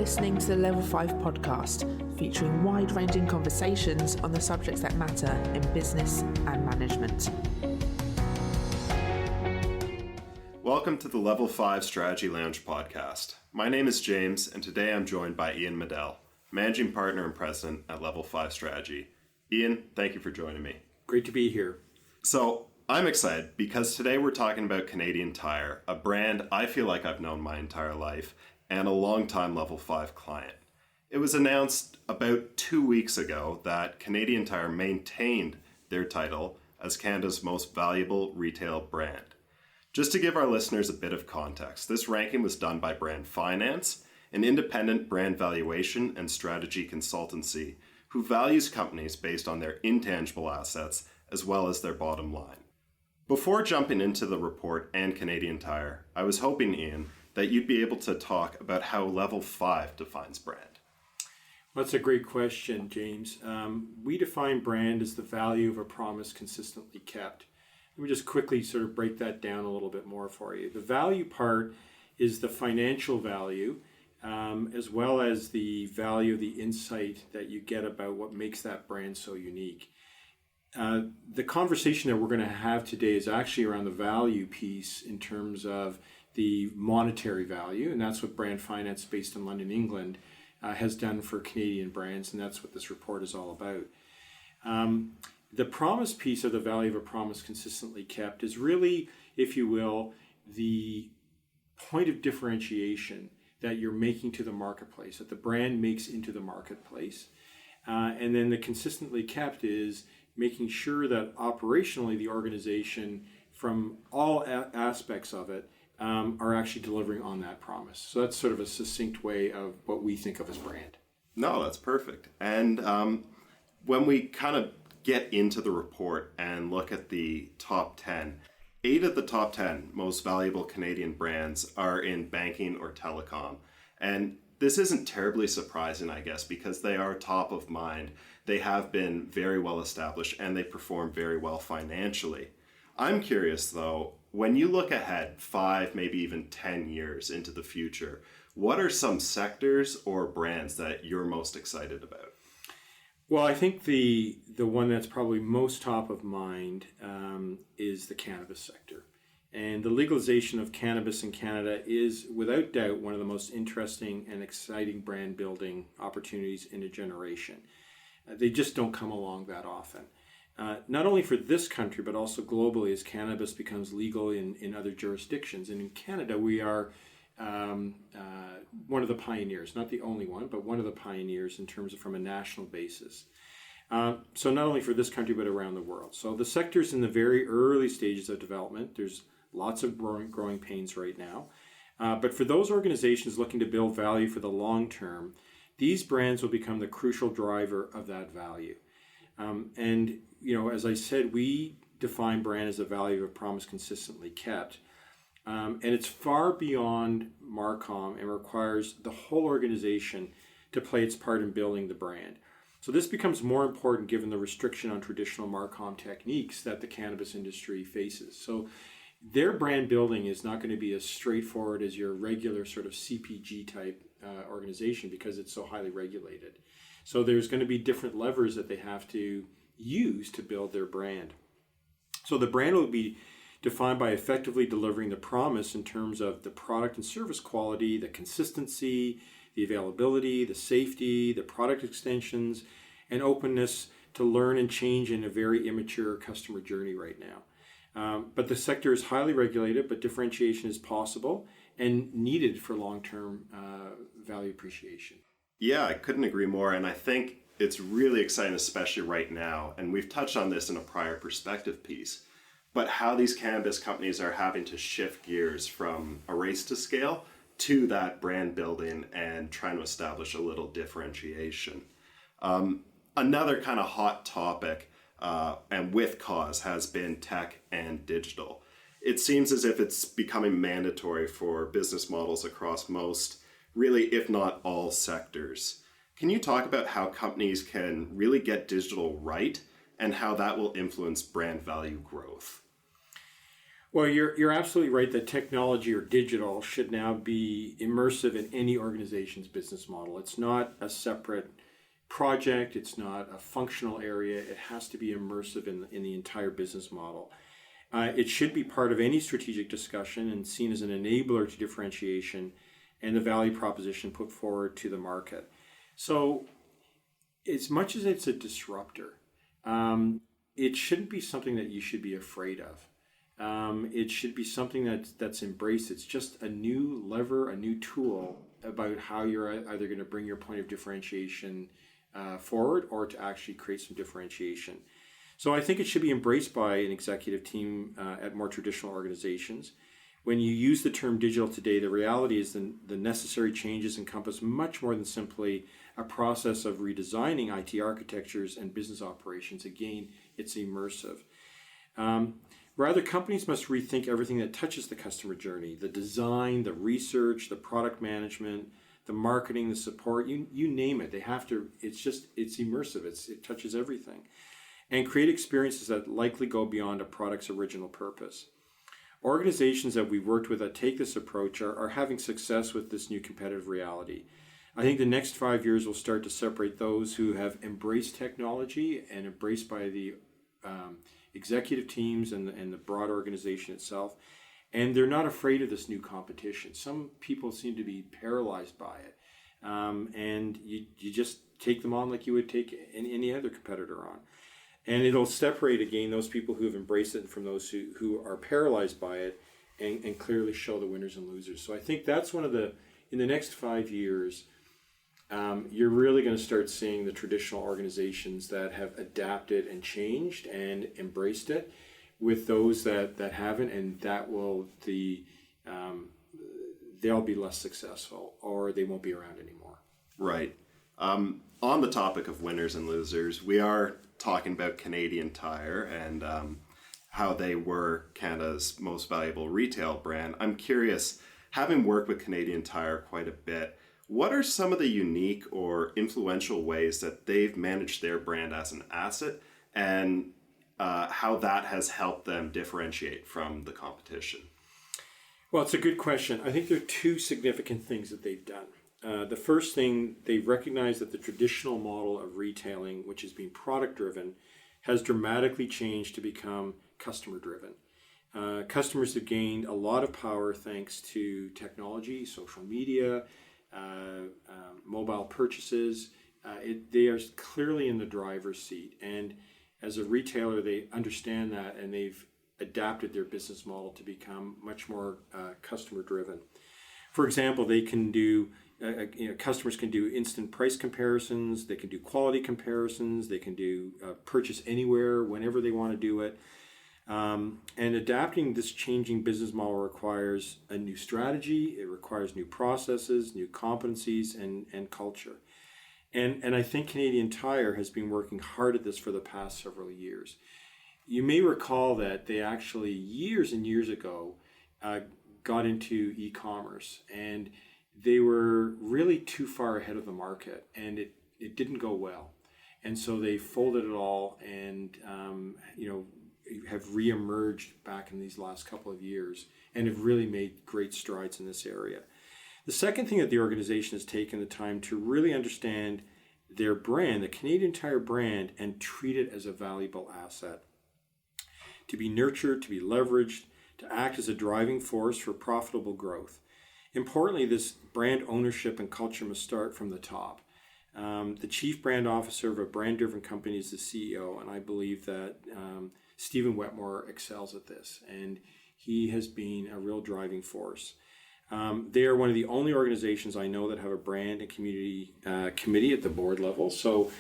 listening to the Level 5 podcast, featuring wide-ranging conversations on the subjects that matter in business and management. Welcome to the Level 5 Strategy Lounge podcast. My name is James, and today I'm joined by Ian Medell, Managing Partner and President at Level 5 Strategy. Ian, thank you for joining me. Great to be here. So, I'm excited because today we're talking about Canadian Tire, a brand I feel like I've known my entire life, and a longtime Level 5 client. It was announced about 2 weeks ago that Canadian Tire maintained their title as Canada's most valuable retail brand. Just to give our listeners a bit of context, this ranking was done by Brand Finance, an independent brand valuation and strategy consultancy who values companies based on their intangible assets as well as their bottom line. Before jumping into the report and Canadian Tire, I was hoping, Ian, that you'd be able to talk about how Level 5 defines brand. Well, that's a great question, James. We define brand as the value of a promise consistently kept. Let me just quickly sort of break that down a little bit more for you. The value part is the financial value, as well as the value of the insight that you get about what makes that brand so unique. The conversation that we're going to have today is actually around the value piece in terms of the monetary value, and that's what Brand Finance, based in London, England, has done for Canadian brands, and that's what this report is all about. The promise piece of the value of a promise consistently kept is really, if you will, the point of differentiation that you're making to the marketplace, that the brand makes into the marketplace. And then the consistently kept is making sure that operationally the organization, from all aspects of it, are actually delivering on that promise. So that's sort of a succinct way of what we think of as brand. No, that's perfect. And when we kind of get into the report and look at the top 10, 8 of the top 10 most valuable Canadian brands are in banking or telecom. And this isn't terribly surprising, I guess, because they are top of mind. They have been very well established and they perform very well financially. I'm curious, though, when you look ahead 5, maybe even 10 years into the future, what are some sectors or brands that you're most excited about? Well, I think the one that's probably most top of mind is the cannabis sector. And the legalization of cannabis in Canada is, without doubt, one of the most interesting and exciting brand building opportunities in a generation. They just don't come along that often. Not only for this country, but also globally as cannabis becomes legal in other jurisdictions. And in Canada, we are one of the pioneers, not the only one, but one of the pioneers in terms of from a national basis. So not only for this country, but around the world. So the sector's in the very early stages of development. There's lots of growing pains right now. But for those organizations looking to build value for the long term, these brands will become the crucial driver of that value. And, you know, as I said, we define brand as a value of promise consistently kept. And it's far beyond Marcom and requires the whole organization to play its part in building the brand. So this becomes more important given the restriction on traditional Marcom techniques that the cannabis industry faces. So their brand building is not going to be as straightforward as your regular sort of CPG type organization because it's so highly regulated. So there's going to be different levers that they have to use to build their brand. So the brand will be defined by effectively delivering the promise in terms of the product and service quality, the consistency, the availability, the safety, the product extensions, and openness to learn and change in a very immature customer journey right now. But the sector is highly regulated, but differentiation is possible and needed for long-term value appreciation. Yeah, I couldn't agree more. And I think it's really exciting, especially right now. And we've touched on this in a prior perspective piece, but how these cannabis companies are having to shift gears from a race to scale to that brand building and trying to establish a little differentiation. Another kind of hot topic, and with cause, has been tech and digital. It seems as if it's becoming mandatory for business models across most, really, if not all sectors. Can you talk about how companies can really get digital right and how that will influence brand value growth? Well, you're absolutely right that technology or digital should now be immersive in any organization's business model. It's not a separate project. It's not a functional area. It has to be immersive in the entire business model. It should be part of any strategic discussion and seen as an enabler to differentiation and the value proposition put forward to the market. So, as much as it's a disruptor, it shouldn't be something that you should be afraid of. It should be something that's embraced. It's just a new lever, a new tool about how you're either going to bring your point of differentiation forward or to actually create some differentiation. So I think it should be embraced by an executive team at more traditional organizations. When you use the term digital today, the reality is the necessary changes encompass much more than simply a process of redesigning IT architectures and business operations. Again, it's immersive. Rather, companies must rethink everything that touches the customer journey, the design, the research, the product management, the marketing, the support, you name it. They have to, it's immersive. It touches everything. And create experiences that likely go beyond a product's original purpose. Organizations that we've worked with that take this approach are having success with this new competitive reality. I think the next 5 years will start to separate those who have embraced technology and embraced by the executive teams and the broad organization itself. And they're not afraid of this new competition. Some people seem to be paralyzed by it. And you just take them on like you would take any other competitor on. And it'll separate, again, those people who have embraced it from those who are paralyzed by it and clearly show the winners and losers. So I think that's in the next 5 years, you're really going to start seeing the traditional organizations that have adapted and changed and embraced it with those that haven't, and they'll be less successful or they won't be around anymore. Right. On the topic of winners and losers, we are talking about Canadian Tire and how they were Canada's most valuable retail brand. I'm curious, having worked with Canadian Tire quite a bit, what are some of the unique or influential ways that they've managed their brand as an asset and how that has helped them differentiate from the competition? Well, it's a good question. I think there are two significant things that they've done. The first thing, they've recognized that the traditional model of retailing, which has been product-driven, has dramatically changed to become customer-driven. Customers have gained a lot of power thanks to technology, social media, mobile purchases. They are clearly in the driver's seat. And as a retailer, they understand that and they've adapted their business model to become much more customer-driven. For example, they can do customers can do instant price comparisons, they can do quality comparisons, they can do purchase anywhere, whenever they want to do it. And adapting this changing business model requires a new strategy, it requires new processes, new competencies, and culture. And I think Canadian Tire has been working hard at this for the past several years. You may recall that they actually, years and years ago, got into e-commerce, and they were really too far ahead of the market, and it didn't go well. And so they folded it all and, have reemerged back in these last couple of years and have really made great strides in this area. The second thing that the organization has taken the time to really understand their brand, the Canadian Tire brand, and treat it as a valuable asset. To be nurtured, to be leveraged, to act as a driving force for profitable growth. Importantly, this brand ownership and culture must start from the top. The chief brand officer of a brand-driven company is the CEO, and I believe that Stephen Wetmore excels at this, and he has been a real driving force. They are one of the only organizations I know that have a brand and community committee at the board level, so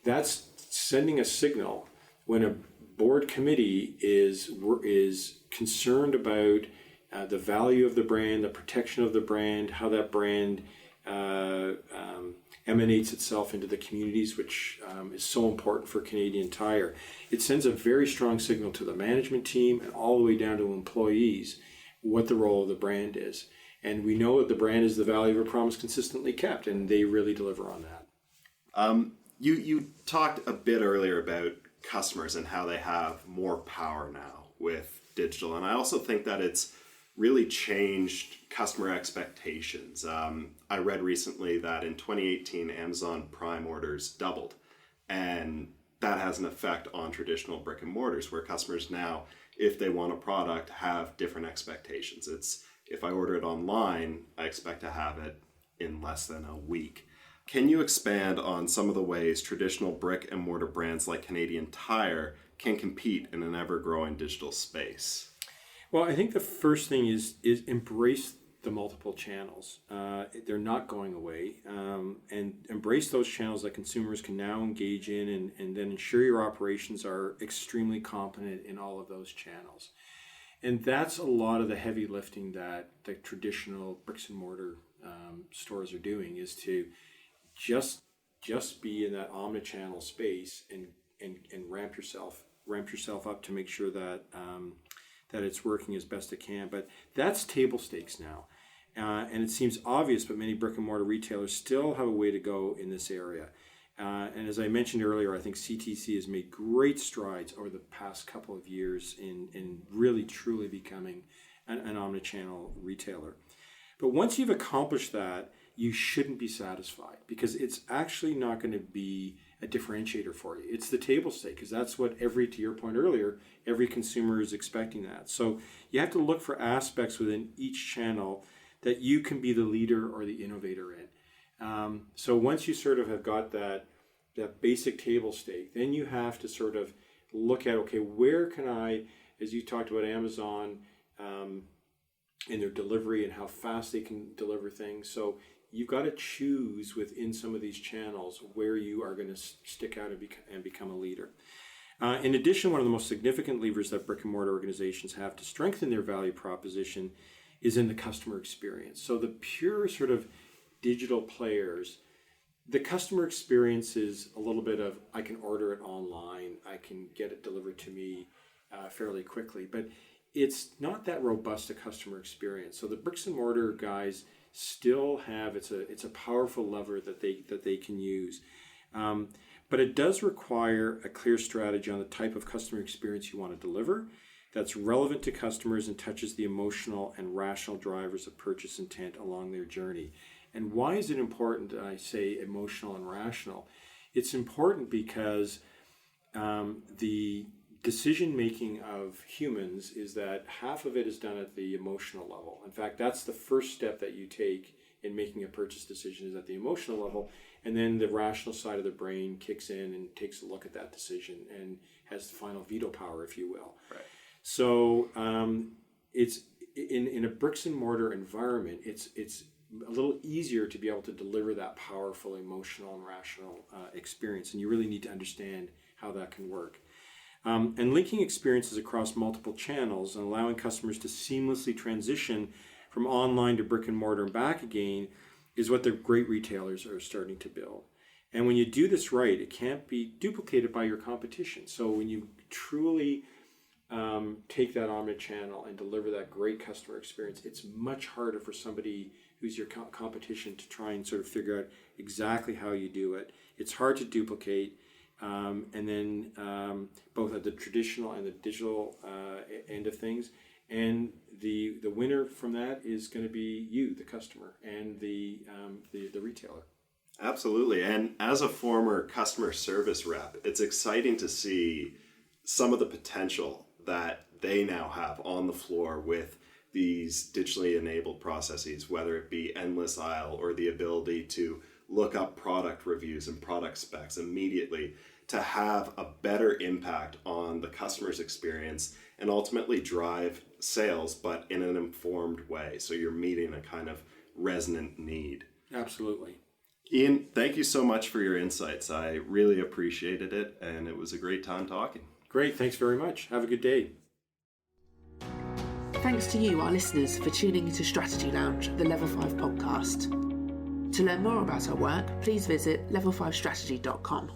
that's sending a signal when a board committee is concerned about the value of the brand, the protection of the brand, how that brand emanates itself into the communities, which is so important for Canadian Tire. It sends a very strong signal to the management team and all the way down to employees what the role of the brand is. And we know that the brand is the value of a promise consistently kept, and they really deliver on that. You talked a bit earlier about customers and how they have more power now with digital. And I also think that it's really changed customer expectations. I read recently that in 2018, Amazon Prime orders doubled. And that has an effect on traditional brick and mortars, where customers now, if they want a product, have different expectations. It's, if I order it online, I expect to have it in less than a week. Can you expand on some of the ways traditional brick and mortar brands like Canadian Tire can compete in an ever-growing digital space? Well, I think the first thing is embrace the multiple channels. They're not going away, and embrace those channels that consumers can now engage in, and then ensure your operations are extremely competent in all of those channels. And that's a lot of the heavy lifting that the traditional bricks and mortar stores are doing, is to just be in that omnichannel space and ramp yourself up to make sure that that it's working as best it can. But that's table stakes now. And it seems obvious, but many brick and mortar retailers still have a way to go in this area. And as I mentioned earlier, I think CTC has made great strides over the past couple of years in really truly becoming an omnichannel retailer. But once you've accomplished that, you shouldn't be satisfied, because it's actually not going to be a differentiator for you. It's the table stake, because that's what to your point earlier, every consumer is expecting that. So you have to look for aspects within each channel that you can be the leader or the innovator in. So once you sort of have got that basic table stake, then you have to sort of look at, okay, where can I, as you talked about Amazon and their delivery and how fast they can deliver things. So you've got to choose within some of these channels where you are going to stick out and become a leader. In addition, one of the most significant levers that brick and mortar organizations have to strengthen their value proposition is in the customer experience. So the pure sort of digital players, the customer experience is a little bit of, I can order it online, I can get it delivered to me fairly quickly, but it's not that robust a customer experience. So the bricks and mortar guys still have, it's a powerful lever that they can use. But it does require a clear strategy on the type of customer experience you want to deliver that's relevant to customers and touches the emotional and rational drivers of purchase intent along their journey. And why is it important that I say emotional and rational? It's important because the decision making of humans is that half of it is done at the emotional level. In fact, that's the first step that you take in making a purchase decision, is at the emotional level, and then the rational side of the brain kicks in and takes a look at that decision and has the final veto power, if you will. Right. So it's in a bricks and mortar environment, it's a little easier to be able to deliver that powerful emotional and rational experience, and you really need to understand how that can work. And linking experiences across multiple channels and allowing customers to seamlessly transition from online to brick and mortar and back again is what the great retailers are starting to build. And when you do this right, it can't be duplicated by your competition. So when you truly take that omnichannel and deliver that great customer experience, it's much harder for somebody who's your competition to try and sort of figure out exactly how you do it. It's hard to duplicate. And then both at the traditional and the digital end of things. And the winner from that is going to be you, the customer, and the retailer. Absolutely. And as a former customer service rep, it's exciting to see some of the potential that they now have on the floor with these digitally enabled processes, whether it be endless aisle or the ability to look up product reviews and product specs immediately, to have a better impact on the customer's experience and ultimately drive sales, but in an informed way. So you're meeting a kind of resonant need. Absolutely. Ian, thank you so much for your insights. I really appreciated it, and it was a great time talking. Great. Thanks very much. Have a good day. Thanks to you, our listeners, for tuning into Strategy Lounge, the Level 5 podcast. To learn more about our work, please visit level5strategy.com.